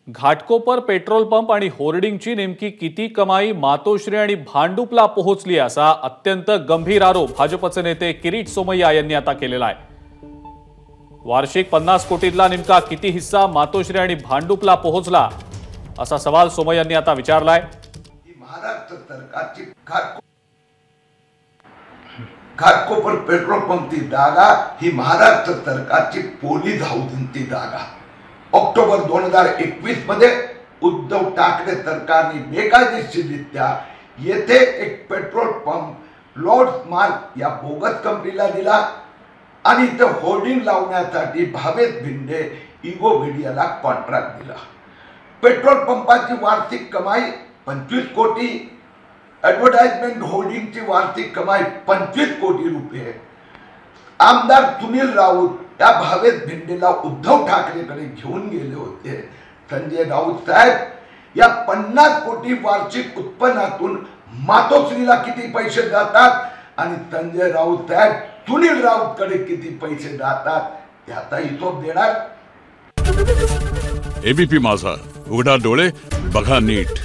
Ghatkopar petrol pump आणि होर्डिंगची नेमकी किती कमाई मातोश्री आणि भांडुपला पोहोचली असा अत्यंत गंभीर आरोप भाजपचे नेते किरीट सोमय्या यांनी आता केलेला आहे। वार्षिक 50 कोटीतला नेमका किती हिस्सा मातोश्री आणि भांडुपला पोहोचला असा सवाल सोमय्यांनी आता विचारलाय। महाराष्ट्र सरकारची घाटकोपर पेट्रोल पंपची जागा ही महाराष्ट्र सरकारची पोलीस हाऊसिंगची जागा ऑक्टोबर 2021 मध्ये उद्धव ठाकरे सरकारने बेकायदेशीररित्या येथे एक पेट्रोल पंप लॉर्ड्स मार्क या बोगस कंपनीला दिला आणि ते होर्डिंग लावण्यासाठी भावेश भिंडे इगो मीडियाला कॉन्ट्रॅक्ट दिला। पेट्रोल पंपाची वार्षिक कमाई 25 कोटी, ॲडव्हर्टाइजमेंट होर्डिंगची वार्षिक कमाई 25 कोटी रुपये। आमदार सुनील राऊत या भावेश भिंडेला उद्धव ठाकरेकडे घेऊन गेले होते। संजय राऊत साहेब या 50 कोटी वार्षिक उत्पन्नातून मातोश्रीला किती पैसे जातात आणि संजय राऊत साहेब सुनील राऊतकडे किती पैसे जातात याचा हिशोब देणार। एबीपी माझा, उघडा डोळे बघा नीट।